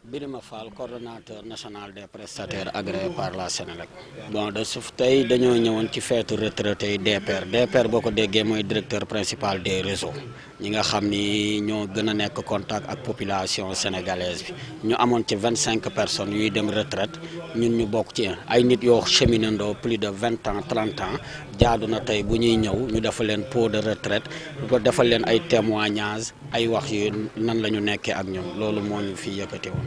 Birima Fall, coordonnateur national des prestataires agréés par la Sénélec. Bon de suuf tey dañoo ñëwoon ci feetu retraité yi DPR boo ko déggee mooy directeur principal des réseaux ñi nga xam ni ñoo gën a nekk contact ak population sénégalaise bi ñu amoon ci 25 personnes yuy dem retraite ñun ñu bokk ci ay nit yoo cheminandoo plus de 20 ans 30 ans jaadu na tey bu ñuy ñëw ñu defal leen pot de retraite ba defal leen ay témoignages ay wax yu nan la ñu nekkee ak ñun loolu moo ñu fi yëkkati woon.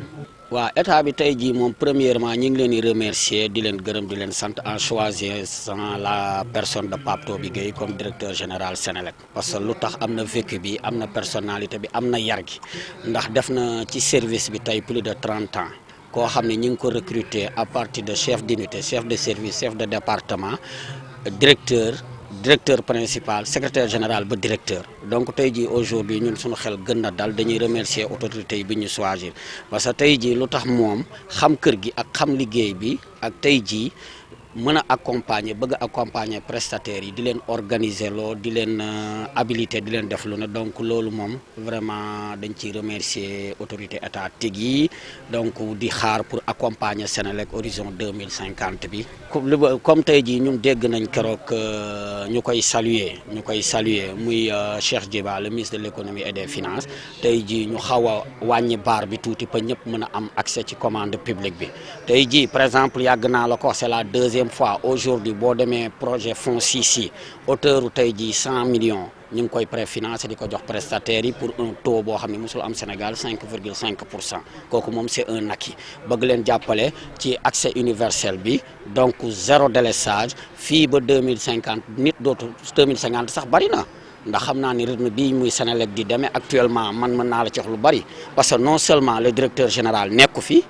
waaw état bi tey jii moom premièrement ñi ngi leen di remercier di leen gërëm di leen sant en choisissant la personne de Pape Toby Gueye comme directeur général Sénélec parce que lu tax am na vécu bi am na personnalité bi am na yar gi ndax def na ci service bi tey plus de 30 ans koo xam ne ñi ngi ko recruter à partir de chef d'unité chef de service chef de département directeur principal secrétaire général ba directeur donc tey jii aujourd'hui ñun suñu xel gën na dal dañuy remercier autorités yi bi ñu choisir parce que tey jii lu tax moom xam kër gi ak xam liggéey bi ak tey jii mën a accompagner bëgg a accompagner prestataires yi di leen organiser loo di leen habilité di leen def lu ne donc loolu moom vraiment dañ ciy remercier autorité étatique yi donc di xaar pour accompagner Sénélec horizon 2050 bi comme tey jii ñun dégg nañ keroog ñu koy saluer muy Cheikh Diba le ministre de l'économie et des finances tey jii ñu xaw a wàññi baar bi tuuti pa ñëpp mën a am accès ci commande publique bi tey jii par exemple yàgg naa la ko c'est la deuxième fois aujourd'hui boo demee projet fonds 6 hauteur u tey jii 100 millions ñu ngi koy préfinancé di ko jox prestataires yi pour un taux boo xam ne mosul am Sénégal 5,5% kooku moom c'est un acquis bëgg leen jàppale ci accès universel bi donc zéro délestage fii ba 2050 nit dootu 2050 sax bari na ndax xam naa ni rythme bii muy Sénélec di demee actuellement man mën naa la ci wax lu bari parce que non seulement le directeur général nekku fi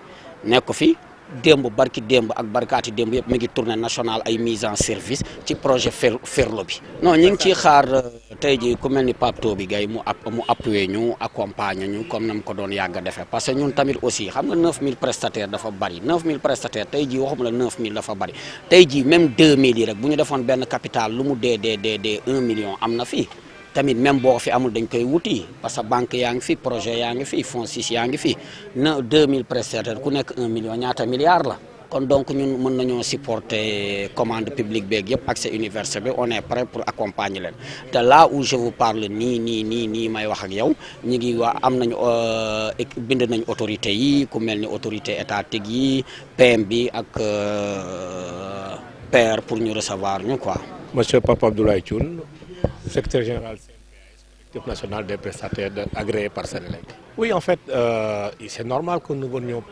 démb barki démb ak barkaati démb yëpp mi ngi tournée nationale ay mise en service ci projet Ferlo bi non ñu ngi ciy xaar tey jii ku mel ni Pape Toby Gueye mu appuyer ñu accompagner ñu comme na mu ko doon yàgg a defee parce que ñun tamit aussi xam nga 9000 prestataires dafa bari 9000 prestataires tey jii waxuma la 9000 dafa bari tey jii même 2000 yi rek bu ñu defoon benn capital lu mu dee 1 million am na fii tamit même boo fi amul dañ koy wuti parce que banque yaa ngi fi projet yaa ngi fi fonds 6 yaa ngi fi na 2000 prestataires ku nekk 1 million ñaata milliards la kon donc ñun mën nañoo supporter commande publique beeg yëpp accès universel bi on est prêt pour accompagner leen te là où je vous parle nii may wax ak yow ñu ngi am nañu bind nañ autorité yi ku mel ni autorité étatique yi PM bi ak PR pour ñu recevoir ñu quoi. Monsieur Papa Abdoulaye Thioune, secrétaire général collectif national des prestataires agréés par Sénélec. Oui, en fait, c'est normal que nous venions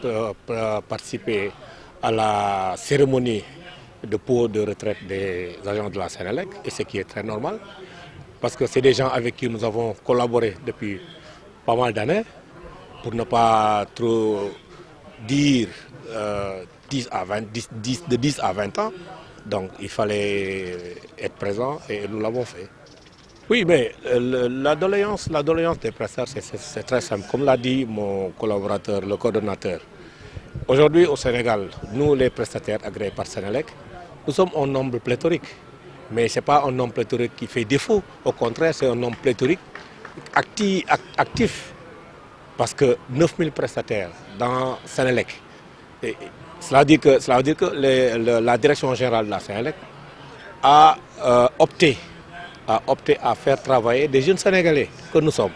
participer à la cérémonie de pot de retraite des agents de la Sénélec, et ce qui est très normal, parce que c'est des gens avec qui nous avons collaboré depuis pas mal d'années, pour ne pas trop dire de 10 à 20 ans. Donc il fallait être présent et nous l'avons fait. Oui, mais la doléance des prestataires, c'est très simple. Comme l'a dit mon collaborateur, le coordonnateur, aujourd'hui au Sénégal, nous les prestataires agréés par Sénélec, nous sommes un nombre pléthorique. Mais ce n'est pas un nombre pléthorique qui fait défaut. Au contraire, c'est un nombre pléthorique actif. Parce que 9000 prestataires dans Sénélec, cela veut dire que la direction générale de la Sénélec a opté à faire travailler des jeunes Sénégalais que nous sommes.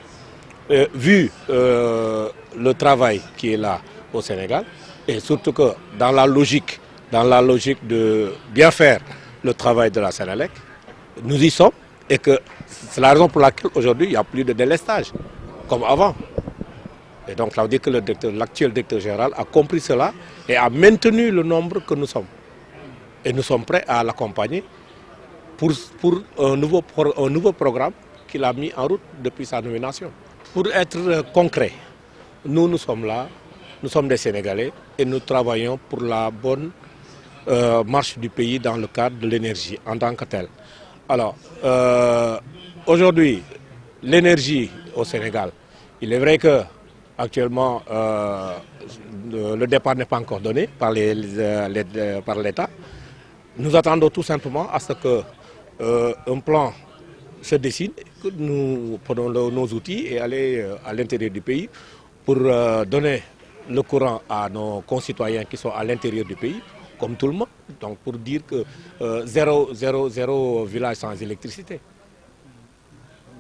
Vu le travail qui est là au Sénégal, et surtout que dans la logique de bien faire le travail de la Sénélec, nous y sommes, et que c'est la raison pour laquelle aujourd'hui il n'y a plus de délestage, comme avant. Et donc, ça veut dire que l'actuel directeur général a compris cela et a maintenu le nombre que nous sommes. Et nous sommes prêts à l'accompagner pour un nouveau programme qu'il a mis en route depuis sa nomination. Pour être concret, nous sommes là, nous sommes des Sénégalais et nous travaillons pour la bonne marche du pays dans le cadre de l'énergie en tant que telle. Alors, aujourd'hui, l'énergie au Sénégal, il est vrai que actuellement, le départ n'est pas encore donné par l'État. Nous attendons tout simplement à ce qu'un plan se dessine, que nous prenons nos outils et aller à l'intérieur du pays pour donner le courant à nos concitoyens qui sont à l'intérieur du pays, comme tout le monde. Donc pour dire que zéro village sans électricité.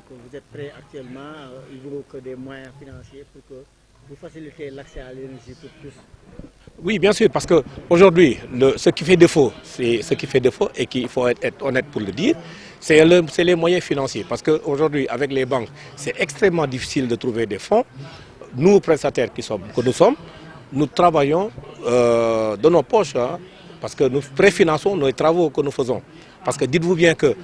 Donc vous êtes prêt actuellement, il vous faut que des moyens financiers pour que vous facilitez l'accès à l'énergie pour tous. Oui, bien sûr, parce qu'aujourd'hui, ce qui fait défaut, et qu'il faut être honnête pour le dire, c'est les moyens financiers. Parce qu'aujourd'hui, avec les banques, c'est extrêmement difficile de trouver des fonds. Nous, prestataires que nous sommes, nous travaillons de nos poches, hein, parce que nous préfinançons nos travaux que nous faisons. Parce que dites-vous bien que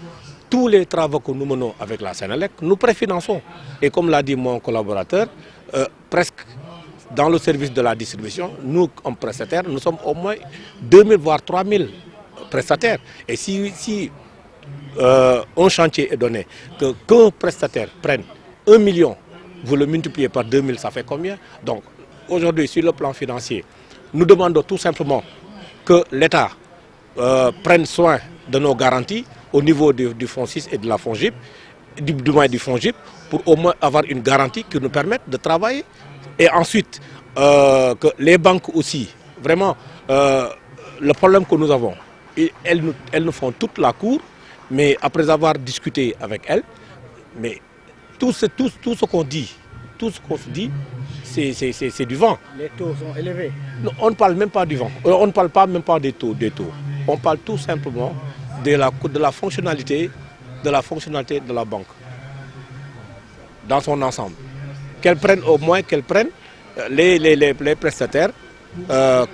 tous les travaux que nous menons avec la Sénélec, nous préfinançons. Et comme l'a dit mon collaborateur, presque dans le service de la distribution, nous, comme prestataires, nous sommes au moins 2000 voire 3000 prestataires. Et si un chantier est donné, qu'un prestataire prenne 1 million, vous le multipliez par 2000, ça fait combien? Donc aujourd'hui, sur le plan financier, nous demandons tout simplement que l'État prenne soin de nos garanties au niveau du FONSIS et de la FONGIP, du moins du FONGIP, pour au moins avoir une garantie qui nous permette de travailler. Et ensuite, que les banques aussi, vraiment, le problème que nous avons, elles nous font toute la cour, mais après avoir discuté avec elles, mais tout ce qu'on dit, tout ce qu'on se dit, c'est du vent. Les taux sont élevés. Non, on ne parle même pas du vent, on ne parle pas même pas des taux. On parle tout simplement de la fonctionnalité de la banque dans son ensemble. Qu'elles prennent au moins les prestataires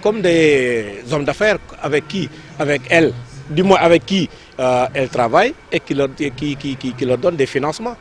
comme des hommes d'affaires avec qui elles travaillent et qui leur donnent des financements.